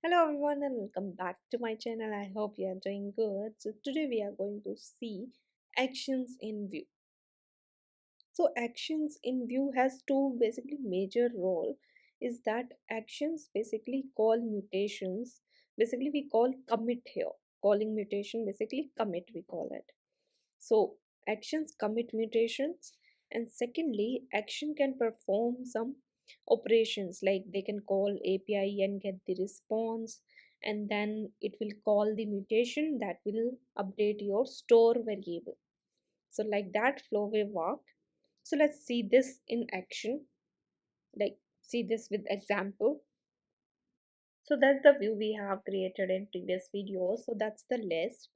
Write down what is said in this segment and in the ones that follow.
Hello everyone and welcome back to my channel. I hope you are doing good. So today we are going to see actions in Vue. So actions in Vue has two basically major role is that actions basically call mutations. Basically we call commit here. Calling mutation basically commit we call it. So actions commit mutations, and secondly action can perform some operations like they can call API and get the response, and then it will call the mutation that will update your store variable. So like that flow we worked. So let's see this in action, like see this with example. So that's the view we have created in previous videos. So that's the list,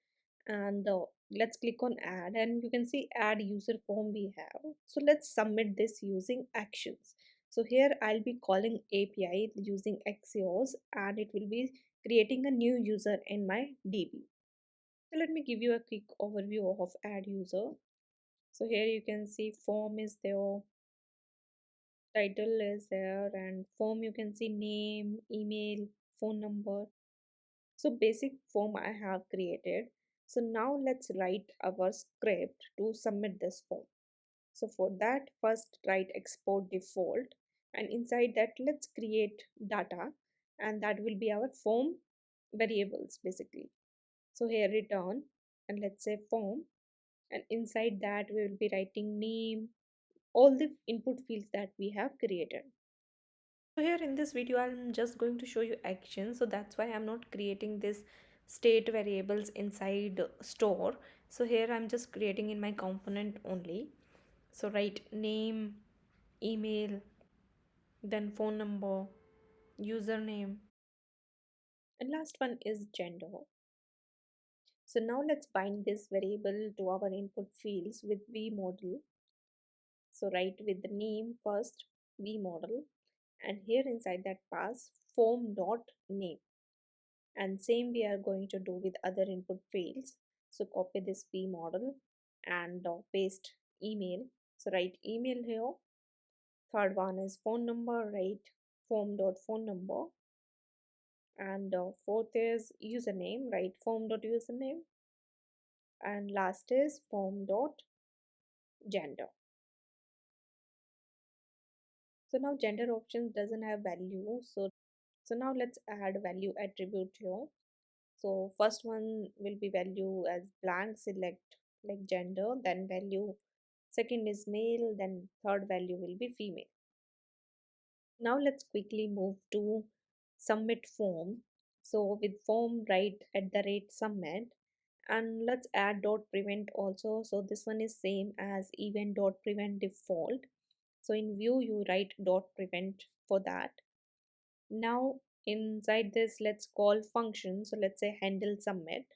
and let's click on add, and you can see add user form we have. So let's submit this using actions. So here I'll be calling API using Axios, and it will be creating a new user in my DB. So let me give you a quick overview of add user. So here you can see form is there, title is there, and form you can see name, email, phone number. So basic form I have created. So now let's write our script to submit this form. So for that, first write export default, and inside that let's create data, and that will be our form variables basically. So here return, and let's say form, and inside that we will be writing name, all the input fields that we have created. So here in this video I'm just going to show you action, so that's why I'm not creating this state variables inside store. So here I'm just creating in my component only. So write name, email, then phone number, username, and last one is gender. So now let's bind this variable to our input fields with v model. So write with the name first, v model, and here inside that pass form dot name, and same we are going to do with other input fields. So copy this p model and paste email. So write email here. Third one is phone number, write form dot phone number, and fourth is username, write form dot username, and last is form dot gender. So now gender options doesn't have value, so now let's add value attribute here. So first one will be value as blank, select like gender, then value second is male, then third value will be female. Now let's quickly move to submit form. So with form write at the rate submit, and let's add dot prevent also. So this one is same as event dot prevent default. So in Vue you write dot prevent for that. Now inside this let's call function. So let's say handle submit,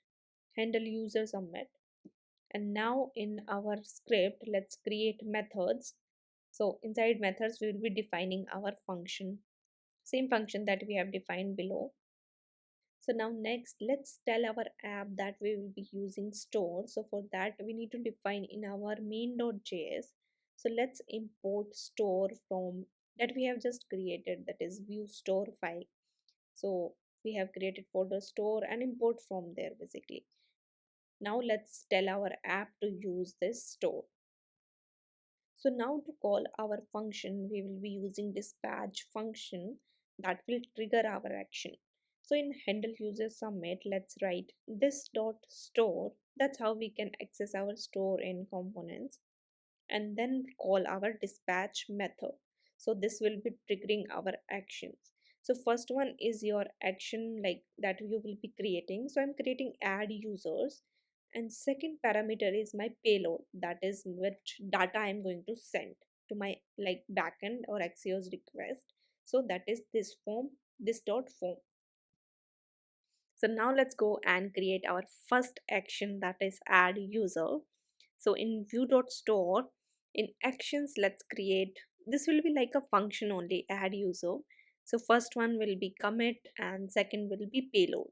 handle user submit. And now in our script let's create methods. So inside methods we will be defining our function, same function that we have defined below. So now next let's tell our app that we will be using store. So for that we need to define in our main.js. So let's import store from that we have just created, that is view store file. So we have created folder store and import from there basically. Now let's tell our app to use this store. So now to call our function, we will be using dispatch function that will trigger our action. So in handle user submit, let's write this dot store. That's how we can access our store in components, and then call our dispatch method. So this will be triggering our actions. So first one is your action like that you will be creating. So I'm creating add users, and second parameter is my payload, that is which data I'm going to send to my like backend or Axios request. So that is this form, this dot form. So now let's go and create our first action, that is add user. So in vue.store, in actions, let's create, this will be like a function only, add user. So first one will be commit and second will be payload.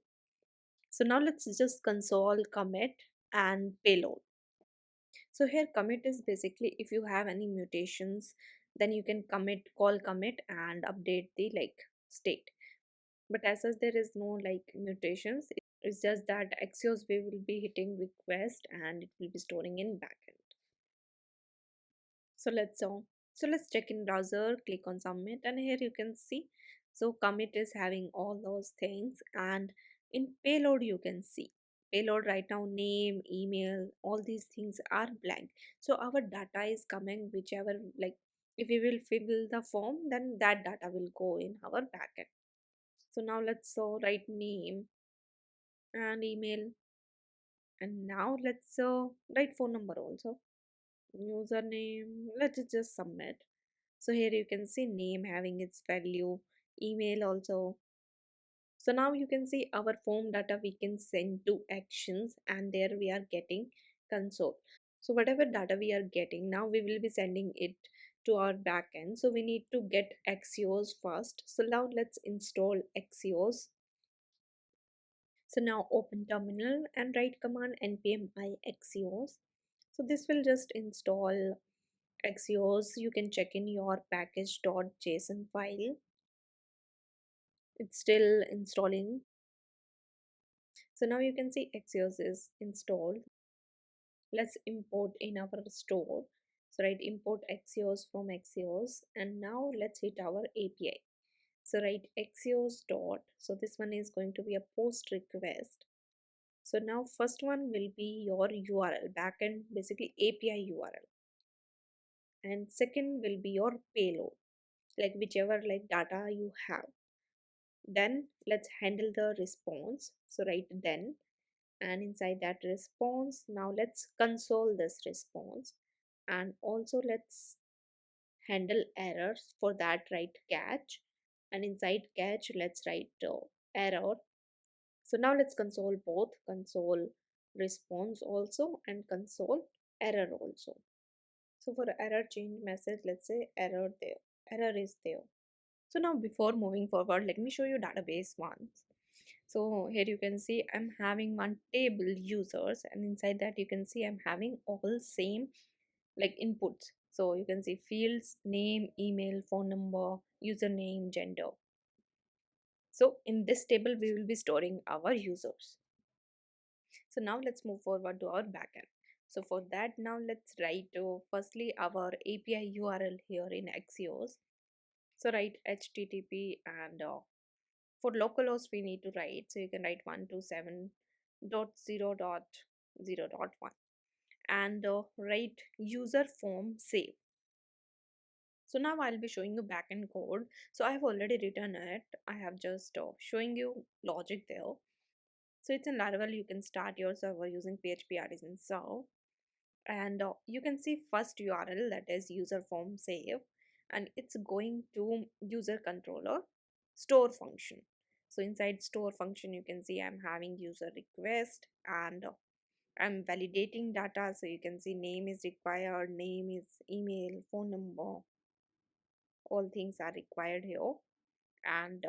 So now let's just console commit and payload. So here commit is basically if you have any mutations, then you can commit, call commit and update the like state. But as such, there is no like mutations. It's just that Axios we will be hitting request and it will be storing in backend. So let's check in browser, click on submit, and here you can see. So commit is having all those things, and in payload you can see payload right now name, email, all these things are blank. So our data is coming whichever like if we will fill the form, then that data will go in our backend. So now let's write name and email, and now let's write phone number also, username. Let's just submit. So here you can see name having its value, email also. So now you can see our form data we can send to actions, and there we are getting console. So whatever data we are getting now, we will be sending it to our backend. So we need to get Axios first. So now let's install Axios. So now open terminal and write command npm i Axios. So this will just install Axios. You can check in your package.json file. It's still installing. So now you can see Axios is installed. Let's import in our store. So right, import Axios from Axios, and now let's hit our API. So write Axios dot. So this one is going to be a post request. So now first one will be your URL, backend basically API URL, and second will be your payload, like whichever like data you have. Then let's handle the response. So write then, and inside that response now let's console this response, and also let's handle errors. For that write catch, and inside catch let's write error. So now let's console both, console response also and console error also. So for error change message, let's say error there, error is there. So now before moving forward, let me show you database once. So here you can see I'm having one table users, and inside that you can see I'm having all same like inputs. So you can see fields, name, email, phone number, username, gender. So in this table we will be storing our users. So now let's move forward to our backend. So for that now let's write firstly our API URL here in Axios. So write HTTP, and for localhost we need to write, so you can write 127.0.0.1, and write user form save. So now I'll be showing you backend code. So I have already written it. I have just showing you logic there. So it's in Laravel. You can start your server using PHP artisan serve, and you can see first URL, that is user form save, and it's going to user controller store function. So inside store function you can see I'm having user request, and I'm validating data. So you can see name is required, name is email, phone number, all things are required here, and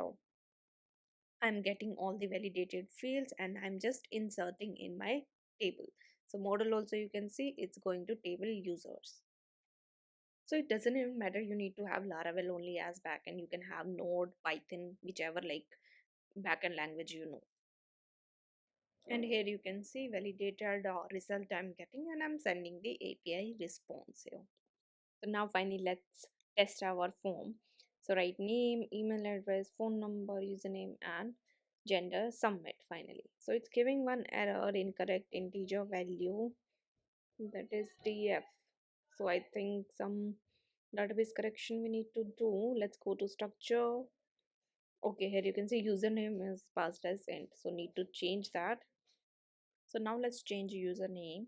I'm getting all the validated fields, and I'm just inserting in my table. So model also you can see it's going to table users. So it doesn't even matter you need to have Laravel only as backend. You can have Node, Python, whichever like backend language you know. And here you can see validated result I'm getting, and I'm sending the API response here. So now finally let's test our form. So write name, email address, phone number, username, and gender, submit finally. So it's giving one error, incorrect integer value, that is df. So I think some database correction we need to do. Let's go to structure. Okay, here you can see username is passed as int, so need to change that. So now let's change username.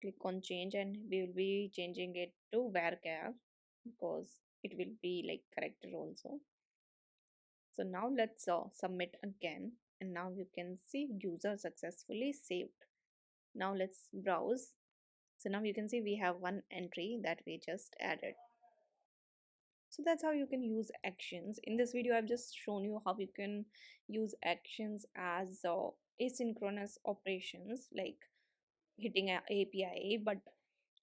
Click on change, and we will be changing it to varchar because it will be like character also. So now let's submit again, and now you can see user successfully saved. Now let's browse. So now you can see we have one entry that we just added. So that's how you can use actions. In this video I've just shown you how you can use actions as asynchronous operations like hitting a API. But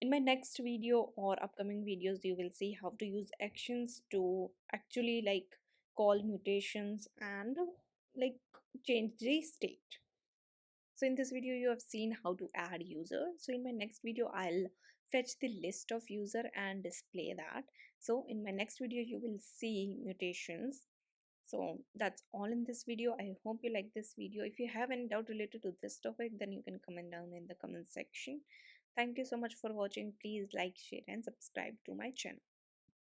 in my next video or upcoming videos you will see how to use actions to actually like call mutations, and like change the state. So in this video you have seen how to add user. So in my next video I'll fetch the list of user and display that. So in my next video you will see mutations. So that's all in this video. I hope you like this video. If you have any doubt related to this topic, then you can comment down in the comment section. Thank you so much for watching. Please like, share and subscribe to my channel.